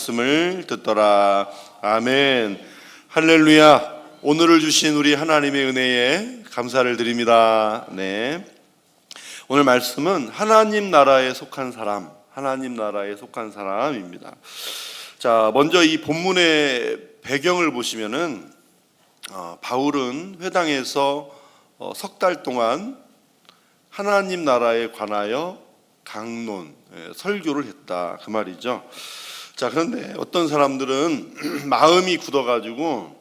말씀을 듣더라. 아멘. 할렐루야. 오늘을 주신 우리 하나님의 은혜에 감사를 드립니다. 네. 오늘 말씀은 하나님 나라에 속한 사람, 하나님 나라에 속한 사람입니다. 자, 먼저 이 본문의 배경을 보시면은 바울은 회당에서 석 달 동안 하나님 나라에 관하여 강론, 설교를 했다 그 말이죠. 자, 그런데 어떤 사람들은 마음이 굳어가지고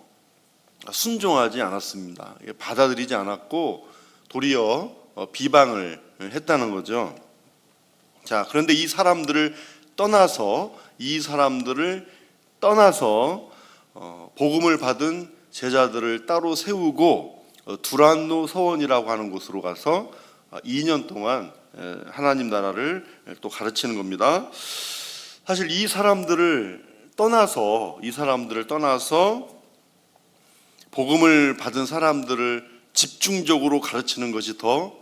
순종하지 않았습니다. 받아들이지 않았고 도리어 비방을 했다는 거죠. 자, 그런데 이 사람들을 떠나서 복음을 받은 제자들을 따로 세우고 두란노 서원이라고 하는 곳으로 가서 2년 동안 하나님 나라를 또 가르치는 겁니다. 사실 이 사람들을 떠나서 복음을 받은 사람들을 집중적으로 가르치는 것이 더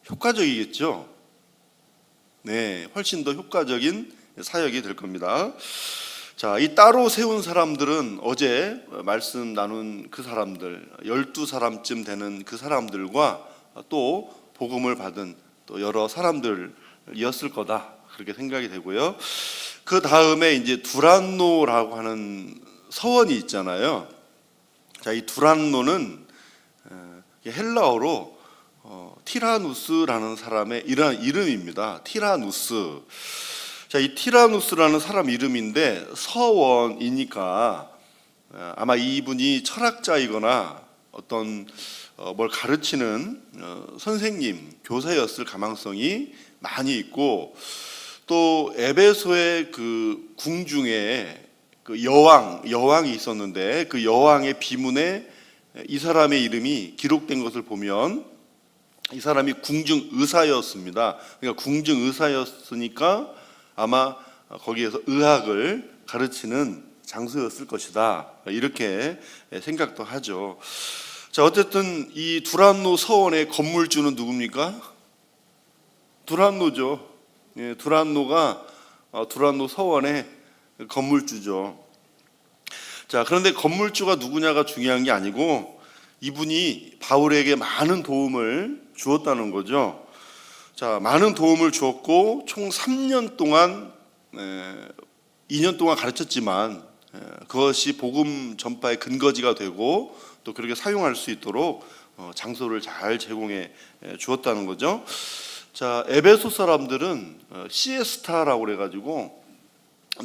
효과적이겠죠. 네, 훨씬 더 효과적인 사역이 될 겁니다. 자, 이 따로 세운 사람들은 어제 말씀 나눈 그 사람들 12사람쯤 되는 그 사람들과 또 복음을 받은 또 여러 사람들이었을 거다 그렇게 생각이 되고요. 그 다음에 이제 두란노라고 하는 서원이 있잖아요. 자, 이 두란노는 헬라어로 티라누스라는 사람의 이름입니다. 티라누스. 자, 이 티라누스라는 사람 이름인데 서원이니까 아마 이분이 철학자이거나 어떤 뭘 가르치는 선생님, 교사였을 가망성이 많이 있고, 또 에베소의 그 궁중에 그 여왕이 있었는데 그 여왕의 비문에 이 사람의 이름이 기록된 것을 보면 이 사람이 궁중 의사였습니다. 그러니까 궁중 의사였으니까 아마 거기에서 의학을 가르치는 장소였을 것이다 이렇게 생각도 하죠. 자, 어쨌든 이 두란노 서원의 건물주는 누굽니까? 두란노죠. 예, 두란노가 두란노 서원의 건물주죠. 자, 그런데 건물주가 누구냐가 중요한 게 아니고 이분이 바울에게 많은 도움을 주었다는 거죠. 자, 많은 도움을 주었고 총 3년 동안 2년 동안 가르쳤지만 그것이 복음 전파의 근거지가 되고 또 그렇게 사용할 수 있도록 장소를 잘 제공해 주었다는 거죠. 자, 에베소 사람들은 시에스타라고 그래가지고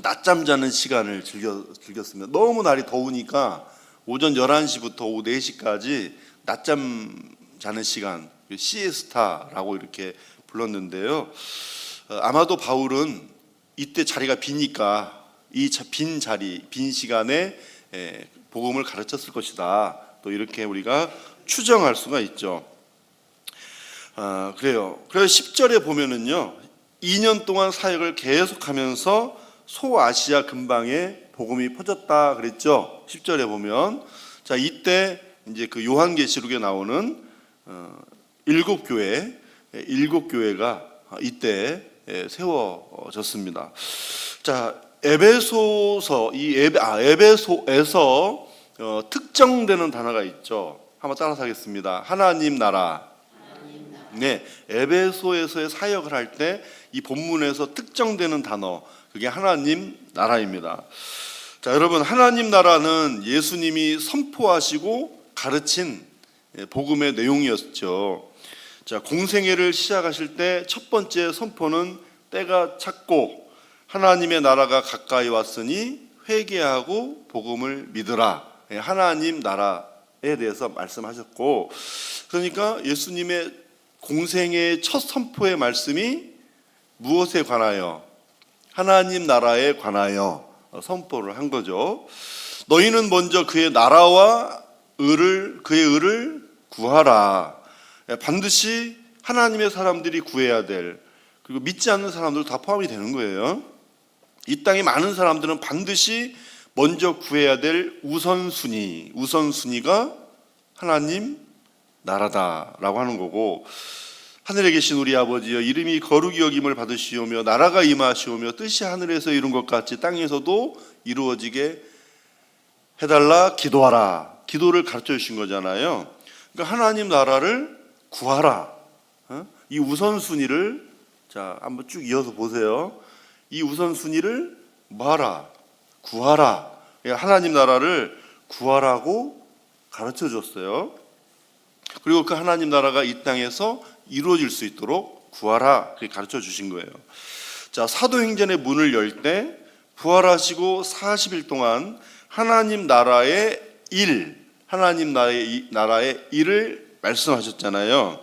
낮잠 자는 시간을 즐겼습니다. 너무 날이 더우니까 오전 11시부터 오후 4시까지 낮잠 자는 시간, 시에스타라고 이렇게 불렀는데요. 아마도 바울은 이때 자리가 비니까 이 빈 시간에 복음을 가르쳤을 것이다. 또 이렇게 우리가 추정할 수가 있죠. 그래요. 그래서 10절에 보면은요, 2년 동안 사역을 계속하면서 소아시아 근방에 복음이 퍼졌다 그랬죠. 10절에 보면, 자, 이때 이제 그 요한계시록에 나오는 7교회가 이때 세워졌습니다. 자, 에베소에서 특정되는 단어가 있죠. 한번 따라서 하겠습니다. 하나님 나라. 네, 에베소에서의 사역을 할 때 이 본문에서 특정되는 단어, 그게 하나님 나라입니다. 자, 여러분, 하나님 나라는 예수님이 선포하시고 가르친 복음의 내용이었죠. 자, 공생애를 시작하실 때 첫 번째 선포는 때가 찼고 하나님의 나라가 가까이 왔으니 회개하고 복음을 믿으라. 하나님 나라에 대해서 말씀하셨고, 그러니까 예수님의 공생애의 첫 선포의 말씀이 무엇에 관하여? 하나님 나라에 관하여 선포를 한 거죠. 너희는 먼저 그의 나라와 그의 의를 구하라. 반드시 하나님의 사람들이 구해야 될, 그리고 믿지 않는 사람들도 다 포함이 되는 거예요. 이 땅에 많은 사람들은 반드시 먼저 구해야 될 우선순위가 하나님 나라다라고 하는 거고, 하늘에 계신 우리 아버지여, 이름이 거룩히 여김을 받으시오며 나라가 임하시오며 뜻이 하늘에서 이룬 것 같이 땅에서도 이루어지게 해달라 기도하라. 기도를 가르쳐 주신 거잖아요. 그러니까 하나님 나라를 구하라. 이 우선순위를 자 한번 쭉 이어서 보세요. 이 우선순위를 뭐하라? 구하라. 하나님 나라를 구하라고 가르쳐 줬어요. 그리고 그 하나님 나라가 이 땅에서 이루어질 수 있도록 구하라. 그렇게 가르쳐 주신 거예요. 자, 사도행전의 문을 열 때 부활하시고 40일 동안 하나님 나라의 하나님 나라의 일을 말씀하셨잖아요.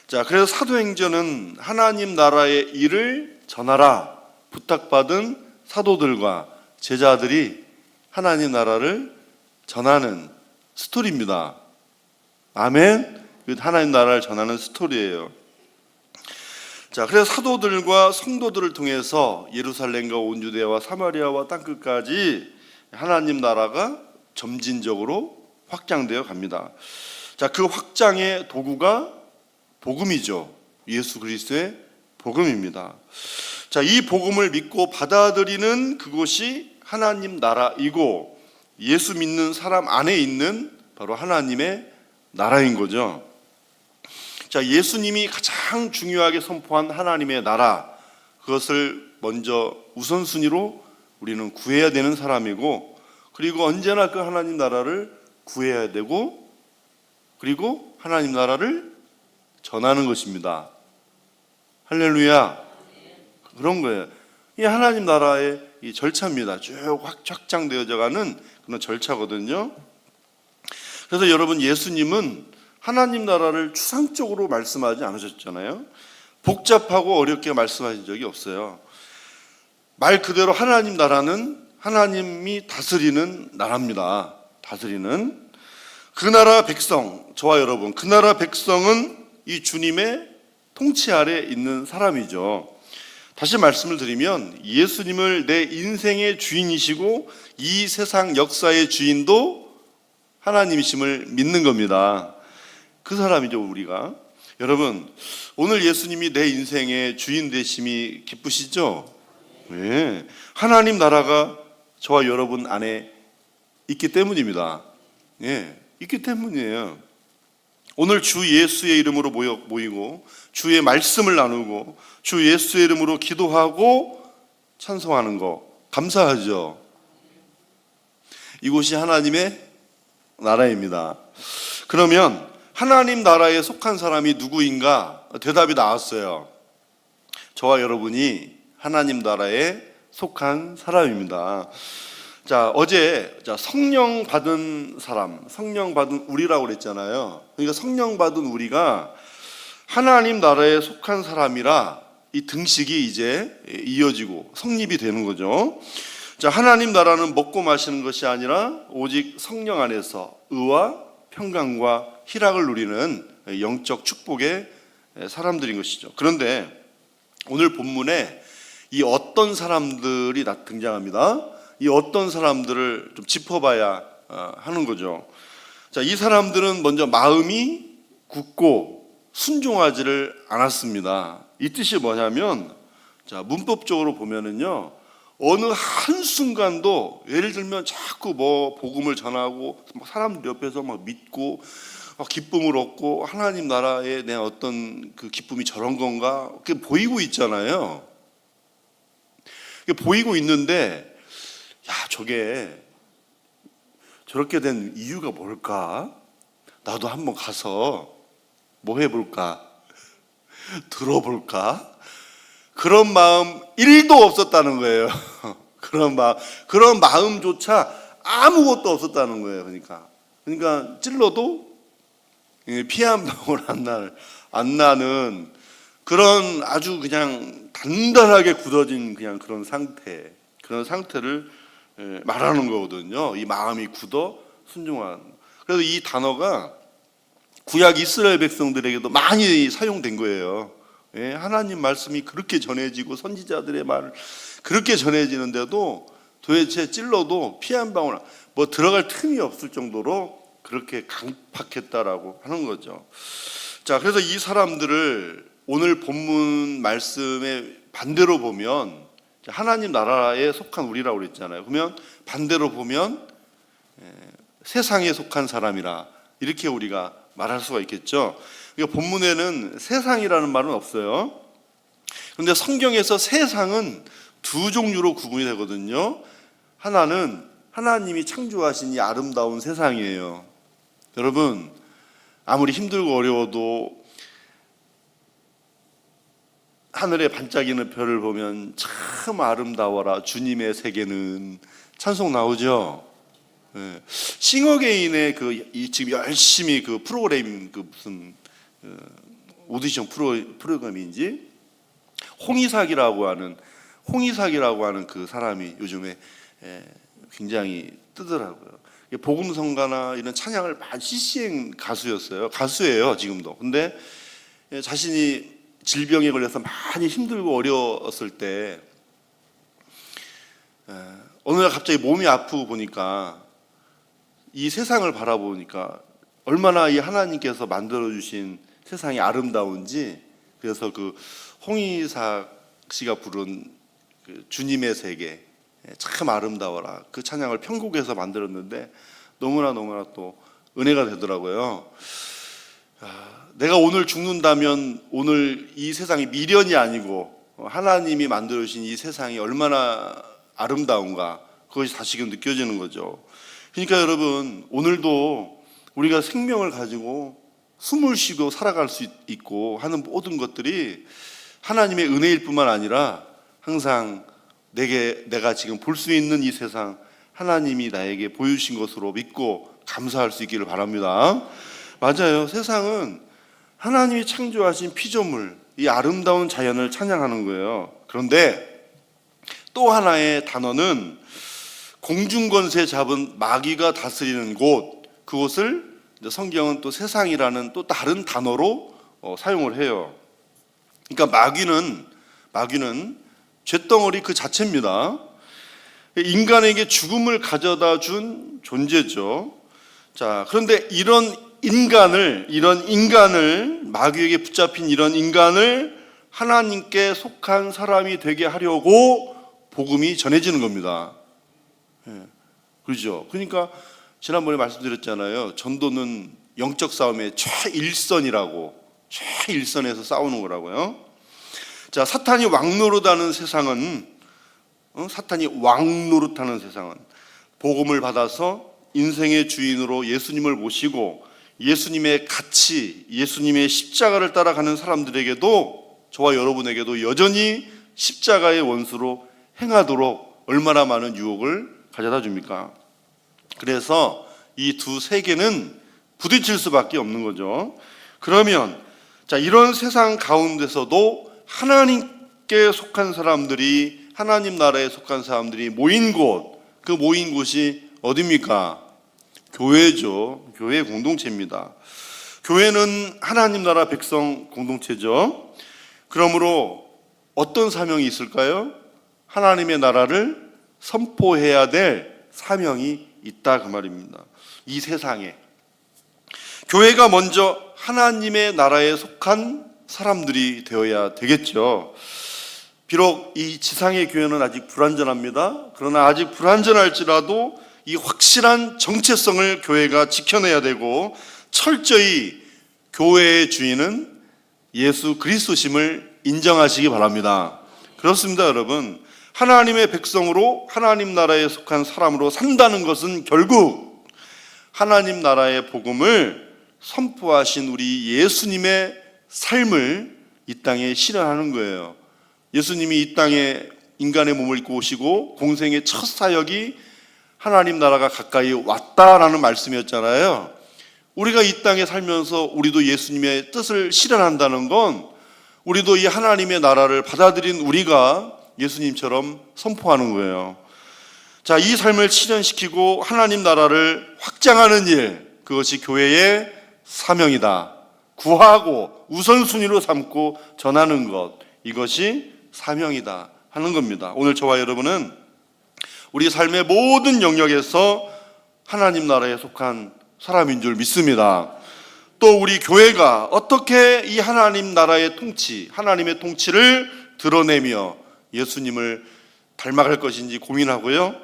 자, 그래서 사도행전은 하나님 나라의 일을 전하라 부탁받은 사도들과 제자들이 하나님 나라를 전하는 스토리입니다. 아멘. 하나님 나라를 전하는 스토리예요. 자, 그래서 사도들과 성도들을 통해서 예루살렘과 온 유대와 사마리아와 땅끝까지 하나님 나라가 점진적으로 확장되어 갑니다. 자, 그 확장의 도구가 복음이죠. 예수 그리스도의 복음입니다. 자, 이 복음을 믿고 받아들이는 그곳이 하나님 나라이고 예수 믿는 사람 안에 있는 바로 하나님의 나라인 거죠. 자, 예수님이 가장 중요하게 선포한 하나님의 나라, 그것을 먼저 우선순위로 우리는 구해야 되는 사람이고, 그리고 언제나 그 하나님 나라를 구해야 되고, 그리고 하나님 나라를 전하는 것입니다. 할렐루야. 그런 거예요. 이 하나님 나라의 이 절차입니다. 쭉 확장되어져 가는 그런 절차거든요. 그래서 여러분, 예수님은 하나님 나라를 추상적으로 말씀하지 않으셨잖아요. 복잡하고 어렵게 말씀하신 적이 없어요. 말 그대로 하나님 나라는 하나님이 다스리는 나라입니다. 다스리는 그 나라 백성, 저와 여러분, 그 나라 백성은 이 주님의 통치 아래 있는 사람이죠. 다시 말씀을 드리면 예수님을 내 인생의 주인이시고 이 세상 역사의 주인도 하나님이심을 믿는 겁니다. 그 사람이죠, 우리가. 여러분, 오늘 예수님이 내 인생의 주인 되심이 기쁘시죠? 네. 하나님 나라가 저와 여러분 안에 있기 때문입니다. 네. 있기 때문이에요. 오늘 주 예수의 이름으로 모이고 주의 말씀을 나누고 주 예수의 이름으로 기도하고 찬송하는 거 감사하죠. 이곳이 하나님의 나라입니다. 그러면 하나님 나라에 속한 사람이 누구인가? 대답이 나왔어요. 저와 여러분이 하나님 나라에 속한 사람입니다. 자, 어제 성령 받은 사람, 성령 받은 우리라고 그랬잖아요. 그러니까 성령 받은 우리가 하나님 나라에 속한 사람이라 이 등식이 이제 이어지고 성립이 되는 거죠. 자, 하나님 나라는 먹고 마시는 것이 아니라 오직 성령 안에서 의와 평강과 희락을 누리는 영적 축복의 사람들인 것이죠. 그런데 오늘 본문에 이 어떤 사람들이 등장합니다. 이 어떤 사람들을 좀 짚어봐야 하는 거죠. 자, 이 사람들은 먼저 마음이 굳고 순종하지를 않았습니다. 이 뜻이 뭐냐면, 자, 문법적으로 보면은요, 어느 한순간도 예를 들면 자꾸 복음을 전하고 사람들 옆에서 막 믿고 기쁨을 얻고 하나님 나라에 대한 어떤 그 기쁨이 저런 건가? 그게 보이고 있잖아요. 그게 보이고 있는데, 야, 저게 저렇게 된 이유가 뭘까? 나도 한번 가서 뭐 해볼까? 들어볼까? 그런 마음 1도 없었다는 거예요. 그런 마음조차 아무것도 없었다는 거예요. 그러니까 찔러도 피 한 방울 안 나는 그런 아주 그냥 단단하게 굳어진 그냥 그런 상태를 말하는 거거든요. 이 마음이 굳어 순종한. 그래서 이 단어가 구약 이스라엘 백성들에게도 많이 사용된 거예요. 하나님 말씀이 그렇게 전해지고 선지자들의 말 그렇게 전해지는데도 도대체 찔러도 피 한 방울 들어갈 틈이 없을 정도로 그렇게 강팍했다라고 하는 거죠. 자, 그래서 이 사람들을 오늘 본문 말씀의 반대로 보면 하나님 나라에 속한 우리라고 그랬잖아요. 그러면 반대로 보면 세상에 속한 사람이라 이렇게 우리가 말할 수가 있겠죠. 그러니까 본문에는 세상이라는 말은 없어요. 그런데 성경에서 세상은 두 종류로 구분이 되거든요. 하나는 하나님이 창조하신 이 아름다운 세상이에요. 여러분, 아무리 힘들고 어려워도 하늘에 반짝이는 별을 보면 참 아름다워라 주님의 세계는 찬송 나오죠. 싱어게인의 지금 열심히 프로그램 무슨 오디션 프로그램인지 홍이삭이라고 하는 그 사람이 요즘에 굉장히 뜨더라고요. 복음성가나 이런 찬양을 많이 CCN 가수예요 지금도. 근데 자신이 질병에 걸려서 많이 힘들고 어려웠을 때 어느 날 갑자기 몸이 아프고 보니까 이 세상을 바라보니까 얼마나 이 하나님께서 만들어주신 세상이 아름다운지, 그래서 홍이삭 씨가 부른 주님의 세계 참 아름다워라 그 찬양을 편곡해서 만들었는데 너무나 또 은혜가 되더라고요. 내가 오늘 죽는다면 오늘 이 세상이 미련이 아니고 하나님이 만들어주신 이 세상이 얼마나 아름다운가, 그것이 다시금 느껴지는 거죠. 그러니까 여러분, 오늘도 우리가 생명을 가지고 숨을 쉬고 살아갈 수 있고 하는 모든 것들이 하나님의 은혜일 뿐만 아니라 항상 내가 지금 볼 수 있는 이 세상 하나님이 나에게 보여주신 것으로 믿고 감사할 수 있기를 바랍니다. 맞아요. 세상은 하나님이 창조하신 피조물, 이 아름다운 자연을 찬양하는 거예요. 그런데 또 하나의 단어는 공중권세 잡은 마귀가 다스리는 곳, 그곳을 성경은 또 세상이라는 또 다른 단어로 사용을 해요. 그러니까 마귀는 쇳덩어리 그 자체입니다. 인간에게 죽음을 가져다 준 존재죠. 자, 그런데 이런 인간을 마귀에게 붙잡힌 이런 인간을 하나님께 속한 사람이 되게 하려고 복음이 전해지는 겁니다. 그렇죠. 그러니까 지난번에 말씀드렸잖아요. 전도는 영적 싸움의 최일선에서 싸우는 거라고요. 자, 사탄이 왕노릇하는 세상은 복음을 받아서 인생의 주인으로 예수님을 모시고 예수님의 가치, 예수님의 십자가를 따라가는 사람들에게도, 저와 여러분에게도 여전히 십자가의 원수로 행하도록 얼마나 많은 유혹을 가져다 줍니까? 그래서 이 두 세계는 부딪힐 수밖에 없는 거죠. 그러면 이런 세상 가운데서도 하나님께 속한 사람들이, 하나님 나라에 속한 사람들이 모인 곳, 그 모인 곳이 어디입니까? 교회죠. 교회 공동체입니다. 교회는 하나님 나라 백성 공동체죠. 그러므로 어떤 사명이 있을까요? 하나님의 나라를 선포해야 될 사명이 있다 그 말입니다. 이 세상에 교회가 먼저 하나님의 나라에 속한 사람들이 되어야 되겠죠. 비록 이 지상의 교회는 아직 불완전합니다. 그러나 아직 불완전할지라도 이 확실한 정체성을 교회가 지켜내야 되고, 철저히 교회의 주인은 예수 그리스도심을 인정하시기 바랍니다. 그렇습니다, 여러분. 하나님의 백성으로 하나님 나라에 속한 사람으로 산다는 것은 결국 하나님 나라의 복음을 선포하신 우리 예수님의 삶을 이 땅에 실현하는 거예요. 예수님이 이 땅에 인간의 몸을 입고 오시고 공생의 첫 사역이 하나님 나라가 가까이 왔다라는 말씀이었잖아요. 우리가 이 땅에 살면서 우리도 예수님의 뜻을 실현한다는 건 우리도 이 하나님의 나라를 받아들인 우리가 예수님처럼 선포하는 거예요. 자, 이 삶을 실현시키고 하나님 나라를 확장하는 일, 그것이 교회의 사명이다. 구하고 우선순위로 삼고 전하는 것, 이것이 사명이다 하는 겁니다. 오늘 저와 여러분은 우리 삶의 모든 영역에서 하나님 나라에 속한 사람인 줄 믿습니다. 또 우리 교회가 어떻게 이 하나님 나라의 통치, 하나님의 통치를 드러내며 예수님을 닮아갈 것인지 고민하고요.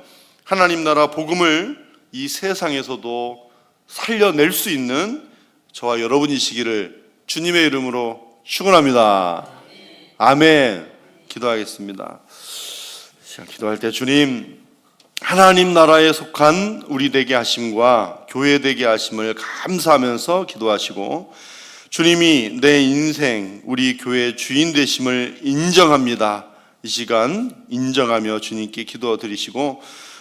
하나님 나라 복음을 이 세상에서도 살려낼 수 있는 저와 여러분이시기를 주님의 이름으로 축원합니다. 아멘. 기도하겠습니다. 기도할 때 주님, 하나님 나라에 속한 우리 되게 하심과 교회 되게 하심을 감사하면서 기도하시고, 주님이 내 인생 우리 교회 주인 되심을 인정합니다. 이 시간 인정하며 주님께 기도 드리시고,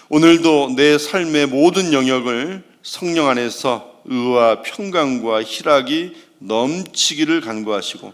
오늘도 내 삶의 모든 영역을 성령 안에서 의와 평강과 희락이 넘치기를 간구하시고,